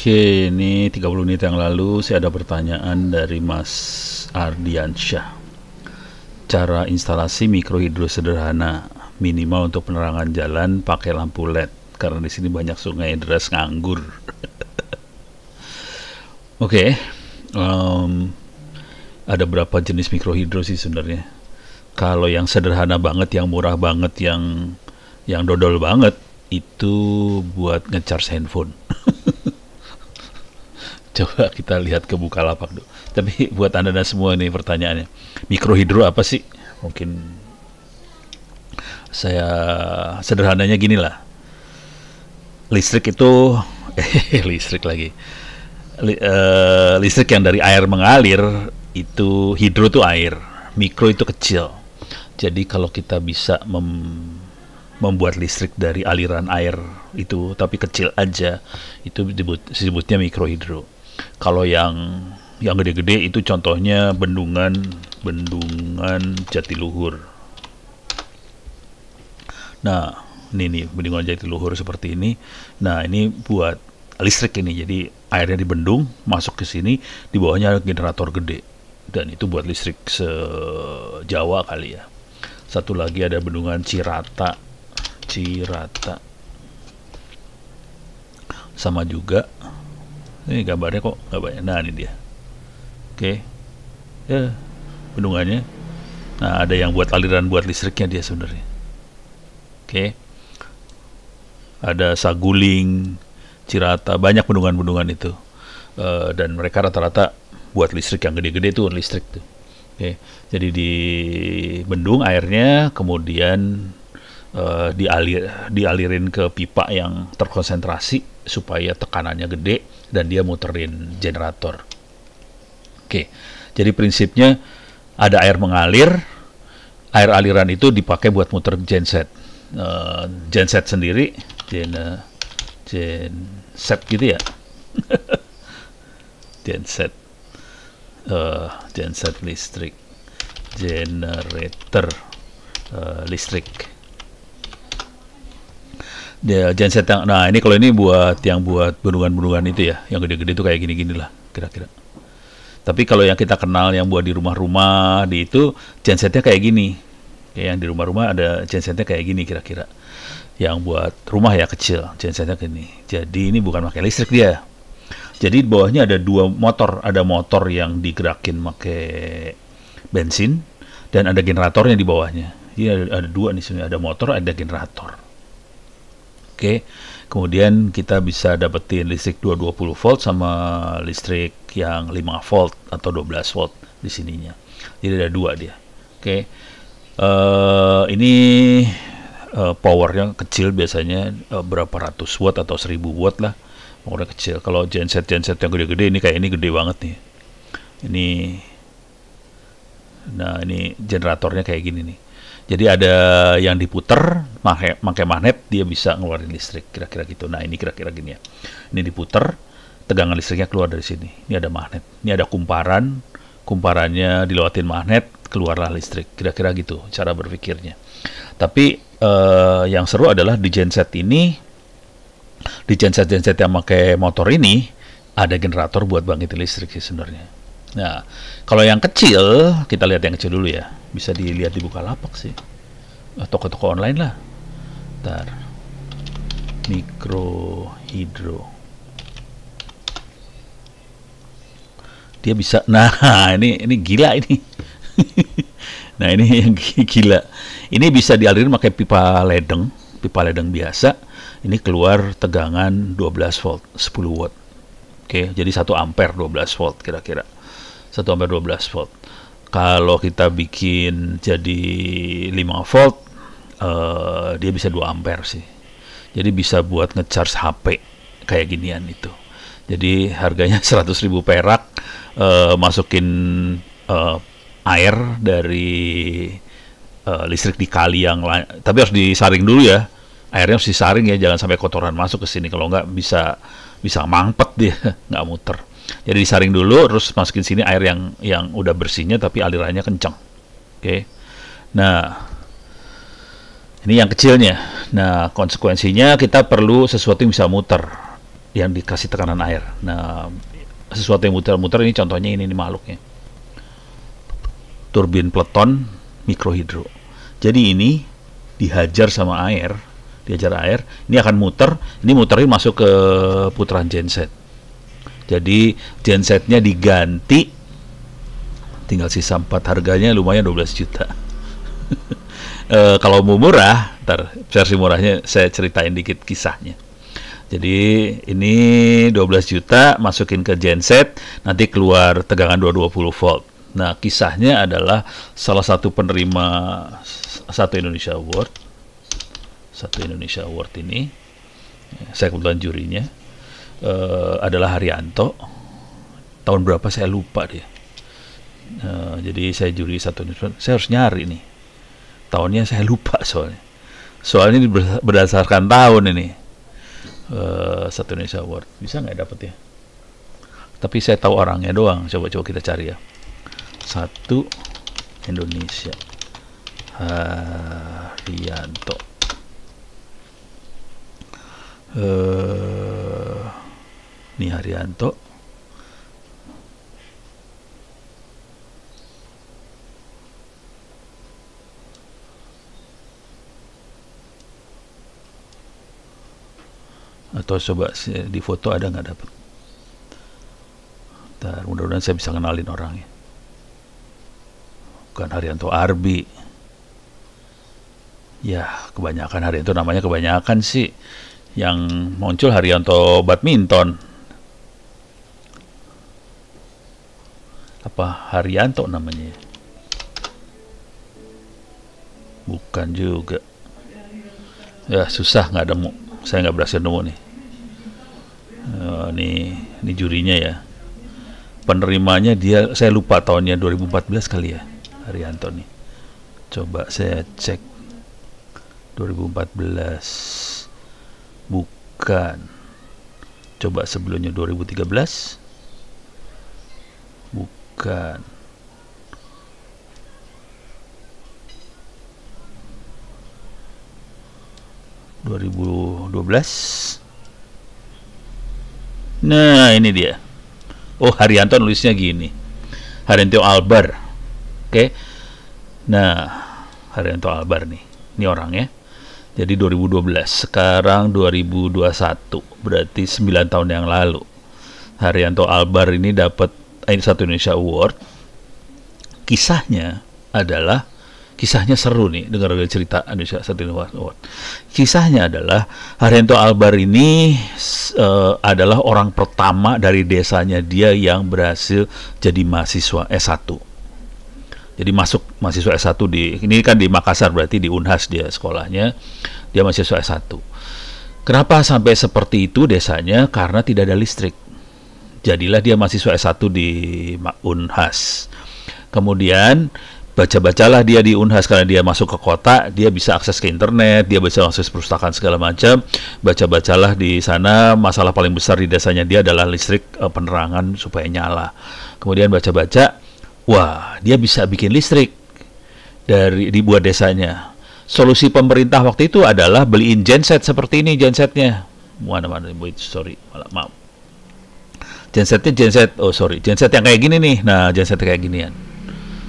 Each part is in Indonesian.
Oke, ini 30 menit yang lalu saya ada pertanyaan dari Mas Ardiansyah. Cara instalasi mikrohidro sederhana, minimal untuk penerangan jalan pakai lampu LED karena di sini banyak sungai deras nganggur. Oke, ada berapa jenis mikrohidro sih sebenarnya? Kalau yang sederhana banget, yang murah banget, yang dodol banget itu buat ngecharge handphone. Coba kita lihat ke Bukalapak dulu. Tapi buat anda semua nih pertanyaannya, mikrohidro apa sih? Mungkin saya sederhananya gini lah. Listrik itu, listrik lagi. Listrik yang dari air mengalir itu hidro itu air, mikro itu kecil. Jadi kalau kita bisa membuat listrik dari aliran air itu tapi kecil aja, itu disebutnya mikrohidro. Kalau yang gede-gede itu contohnya bendungan Jatiluhur. Nah, ini nih bendungan Jatiluhur seperti ini. Nah, ini buat listrik ini. Jadi airnya dibendung, masuk ke sini, di bawahnya ada generator gede. Dan itu buat listrik se-Jawa kali ya. Satu lagi ada bendungan Cirata. Sama juga. Ini gambarnya kok nggak banyak. Nah, ini dia. Oke. Ya, bendungannya. Nah, ada yang buat aliran buat listriknya dia sebenarnya. Oke. Ada Saguling, Cirata, banyak bendungan-bendungan itu. Dan mereka rata-rata buat listrik yang gede-gede tuh listrik tuh. Oke. Jadi di bendung airnya kemudian dialirin ke pipa yang terkonsentrasi supaya tekanannya gede dan dia muterin generator. Oke, jadi prinsipnya ada air mengalir, air aliran itu dipakai buat muter genset. Genset sendiri, genset gitu ya, genset listrik, generator listrik. Genset yang, nah ini kalau ini buat bendungan-bendungan itu ya, yang gede-gede itu kayak gini-gini lah kira-kira. Tapi kalau yang kita kenal yang buat di rumah-rumah di itu gensetnya kayak gini. Kayak yang di rumah-rumah ada gensetnya kayak gini kira-kira. Yang buat rumah ya kecil, gensetnya gini. Jadi ini bukan pakai listrik dia. Jadi di bawahnya ada dua motor, ada motor yang digerakin pakai bensin dan ada generatornya di bawahnya. Jadi ada dua nih sebenarnya, ada motor, ada generator. Oke, kemudian kita bisa dapetin listrik 220 volt sama listrik yang 5 volt atau 12 volt di sininya. Jadi ada dua dia. Oke, ini powernya kecil biasanya berapa ratus watt atau 1000 watt lah. Powernya kecil. Kalau genset yang gede-gede ini kayak ini gede banget nih. Nah ini generatornya kayak gini nih. Jadi ada yang diputer, pakai magnet dia bisa ngeluarin listrik, kira-kira gitu. Nah ini kira-kira gini ya. Ini diputer, tegangan listriknya keluar dari sini. Ini ada magnet, ini ada kumparannya dilewatin magnet, keluarlah listrik. Kira-kira gitu cara berpikirnya. Tapi yang seru adalah di genset ini, di genset yang pakai motor ini ada generator buat bangkitin listrik sih sebenarnya. Nah, kalau yang kecil, kita lihat yang kecil dulu ya. Bisa dilihat di Bukalapak sih. Toko-toko online lah. Ntar. Mikrohidro. Dia bisa, nah ini gila ini. Nah ini yang gila. Ini bisa dialirin pakai pipa ledeng biasa. Ini keluar tegangan 12 volt, 10 watt. Oke, jadi 1 ampere 12 volt kira-kira. 1 ampere 12 volt. Kalau kita bikin jadi 5 volt, dia bisa 2 ampere sih. Jadi bisa buat ngecharge HP kayak ginian itu. Jadi harganya 100.000 perak, masukin air dari listrik di kali yang lain. Tapi harus disaring dulu ya. Airnya harus disaring ya, jangan sampai kotoran masuk ke sini. Kalau nggak bisa mampet dia, nggak muter. Jadi disaring dulu, terus masukin sini air yang udah bersihnya tapi alirannya kencang. Oke. Nah, ini yang kecilnya. Nah, konsekuensinya kita perlu sesuatu yang bisa muter. yang dikasih tekanan air. Nah, sesuatu yang muter-muter ini contohnya ini makhluknya. Turbin Peleton mikrohidro. Jadi ini dihajar sama air, ini akan muter, ini muterin masuk ke putaran genset. Jadi gensetnya diganti, tinggal sisa 4, harganya lumayan 12 juta. Kalau mau murah, ntar versi murahnya saya ceritain dikit kisahnya. Jadi ini 12 juta masukin ke genset, nanti keluar tegangan 220 volt. Nah, kisahnya adalah salah satu penerima satu Indonesia Award ini, saya kebetulan jurinya, adalah Haryanto. Tahun berapa saya lupa dia. Jadi saya juri satu Indonesia, saya harus nyari nih. Tahunnya saya lupa soalnya. Soalnya ini berdasarkan tahun ini. Satu Indonesia Award. Bisa nggak dapet ya? Tapi saya tahu orangnya doang. Coba kita cari ya. Satu Indonesia Haryanto. Ini Haryanto. Atau coba di foto ada nggak dapet? Ntar mudah-mudahan saya bisa kenalin orangnya. Bukan Haryanto Arbi. Ya, kebanyakan Haryanto namanya kebanyakan sih. Yang muncul Haryanto badminton. Apa Haryanto namanya? Bukan juga. Ya, susah nggak nemu. Saya nggak berhasil nemu nih. Ini jurinya ya. Penerimanya dia, saya lupa tahunnya 2014 kali ya. Haryanto nih. Coba saya cek 2014. Bukan. Coba sebelumnya 2013. Bukan. Nah, ini dia. Oh, Haryanto nulisnya gini. Haryanto Albar. Oke. Nah, Haryanto Albar nih. Ini orangnya. Jadi 2012, sekarang 2021, berarti 9 tahun yang lalu. Haryanto Albar ini dapat satu Indonesia Award. Kisahnya seru nih, dengar cerita Indonesia satu Indonesia Award. Kisahnya adalah Haryanto Albar ini adalah orang pertama dari desanya dia yang berhasil jadi mahasiswa S1. Jadi masuk mahasiswa S1 ini kan di Makassar, berarti di Unhas dia sekolahnya, dia mahasiswa S1. Kenapa sampai seperti itu desanya? Karena tidak ada listrik. Jadilah dia mahasiswa S1 di Unhas. Kemudian baca-bacalah dia di Unhas, karena dia masuk ke kota, dia bisa akses ke internet, dia bisa akses perpustakaan segala macam. Baca-bacalah di sana, masalah paling besar di desanya dia adalah listrik, penerangan supaya nyala. Kemudian baca-baca, wah, dia bisa bikin listrik dibuat desanya. Solusi pemerintah waktu itu adalah beliin genset seperti ini, gensetnya. Maaf. Genset yang kayak gini nih. Nah, genset kayak ginian.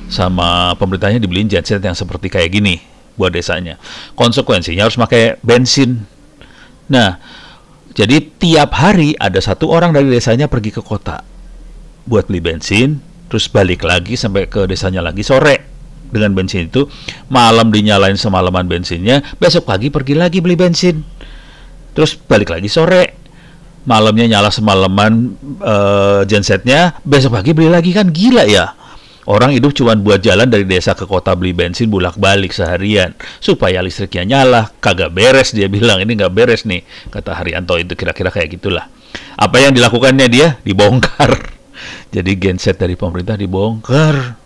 Sama pemerintahnya dibeliin genset yang seperti kayak gini buat desanya. Konsekuensinya harus pakai bensin. Nah, jadi tiap hari ada satu orang dari desanya pergi ke kota buat beli bensin, terus balik lagi sampai ke desanya lagi sore dengan bensin itu. Malam dinyalain semalaman bensinnya, besok pagi pergi lagi beli bensin, terus balik lagi sore. Malamnya nyala semalaman gensetnya, besok pagi beli lagi. Kan gila ya. Orang hidup cuma buat jalan dari desa ke kota beli bensin bolak-balik seharian supaya listriknya nyala. Kagak beres, dia bilang. Ini nggak beres nih, kata Haryanto. Itu kira-kira kayak gitulah. Apa yang dilakukannya dia? Dibongkar. Jadi genset dari pemerintah dibongkar,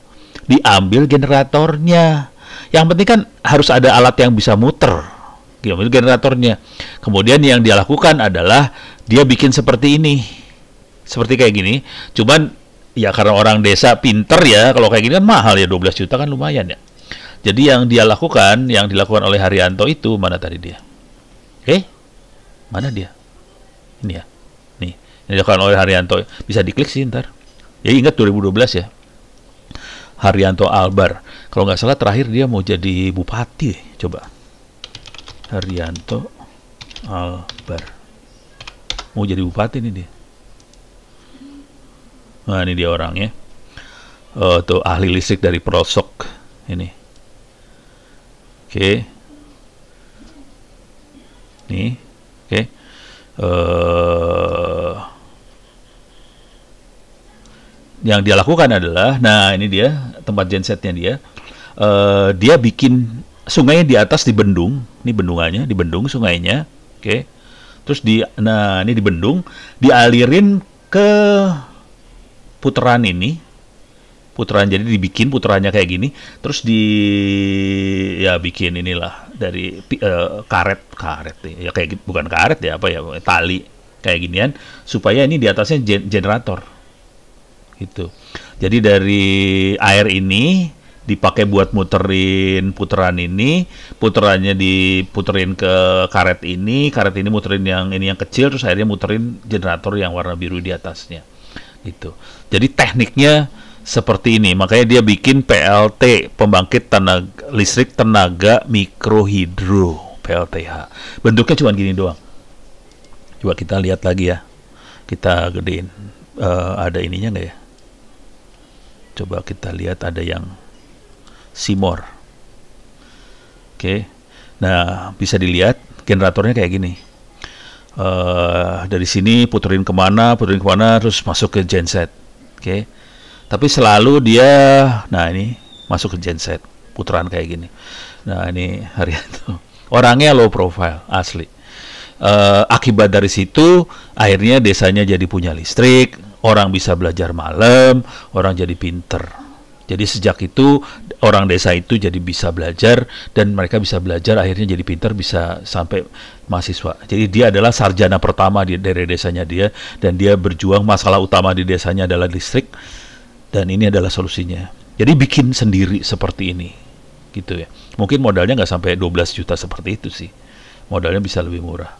diambil generatornya. Yang penting kan harus ada alat yang bisa muter, diambil generatornya. Kemudian yang dia lakukan adalah dia bikin seperti ini, seperti kayak gini. Cuman ya karena orang desa pinter ya, kalau kayak gini kan mahal ya, 12 juta kan lumayan ya. Jadi yang dilakukan oleh Haryanto itu, mana tadi dia? Mana dia? Ini ya. Ini dilakukan oleh Haryanto. Bisa diklik sih ntar. Ya ingat 2012 ya. Haryanto Albar. Kalau nggak salah terakhir dia mau jadi bupati. Coba. Haryanto Albar. Mau jadi bupati nih dia. Nah ini dia orangnya. Tuh ahli listrik dari Prosok. Ini. Oke. Nih. Oke. Yang dia lakukan adalah, nah ini dia tempat gensetnya dia. Dia bikin sungainya di atas dibendung, ini bendungannya, dibendung sungainya, oke. Terus nah ini dibendung, dialirin ke putaran ini, putaran jadi dibikin putarannya kayak gini, terus ya bikin inilah dari karet ya kayak bukan karet ya apa ya tali kayak ginian supaya ini di atasnya generator. Gitu. Jadi dari air ini dipakai buat muterin putaran ini, putarannya diputerin ke karet ini muterin yang ini yang kecil, terus akhirnya muterin generator yang warna biru di atasnya. Gitu. Jadi tekniknya seperti ini, makanya dia bikin PLT, pembangkit listrik tenaga mikrohidro, PLTH. Bentuknya cuma gini doang. Coba kita lihat lagi ya, kita gedein. Ada ininya nggak ya? Coba kita lihat ada yang Simor. Oke. Nah, bisa dilihat generatornya kayak gini. Dari sini puterin kemana, terus masuk ke genset. Oke. Tapi selalu dia, nah ini masuk ke genset, putaran kayak gini. Nah ini Haryanto. Orangnya low profile, asli. Akibat dari situ, akhirnya desanya jadi punya listrik, orang bisa belajar malam, orang jadi pinter. Jadi sejak itu orang desa itu jadi bisa belajar dan mereka bisa belajar akhirnya jadi pinter bisa sampai mahasiswa. Jadi dia adalah sarjana pertama dari desanya dia dan dia berjuang masalah utama di desanya adalah listrik dan ini adalah solusinya. Jadi bikin sendiri seperti ini gitu ya. Mungkin modalnya nggak sampai 12 juta seperti itu sih. Modalnya bisa lebih murah.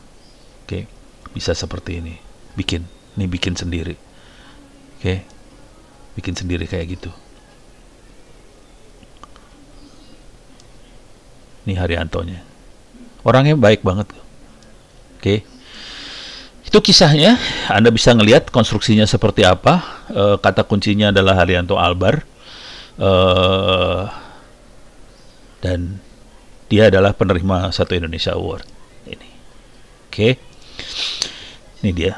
Oke. Bisa seperti ini. Bikin sendiri. Oke. Bikin sendiri kayak gitu. Ini Haryantonya. Orangnya baik banget. Oke. Itu kisahnya. Anda bisa ngelihat konstruksinya seperti apa. Kata kuncinya adalah Haryanto Albar. Dan dia adalah penerima Satu Indonesia Award. Ini. Oke. Ini dia.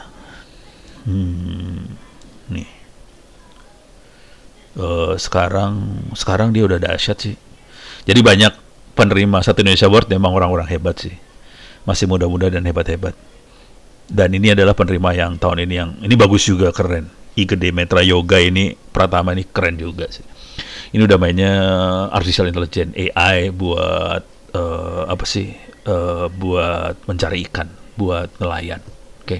Nih. Sekarang dia udah dahsyat sih. Jadi banyak penerima Satu Indonesia Award memang orang-orang hebat sih. Masih muda-muda dan hebat-hebat. Dan ini adalah penerima yang tahun ini ini bagus juga, keren. Igede Metra Yoga ini Pratama ini keren juga sih. Ini udah mainnya artificial intelligence AI buat buat mencari ikan, buat nelayan. Oke.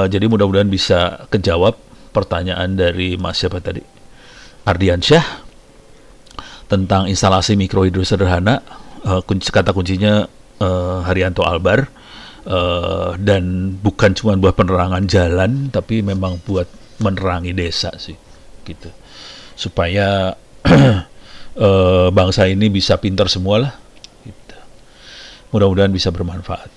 Jadi mudah-mudahan bisa kejawab pertanyaan dari Mas siapa tadi? Ardiansyah tentang instalasi mikrohidro sederhana. Kata kuncinya Haryanto Albar. Dan bukan cuma buat penerangan jalan, tapi memang buat menerangi desa sih, gitu. Supaya bangsa ini bisa pintar semua lah. Gitu. Mudah-mudahan bisa bermanfaat.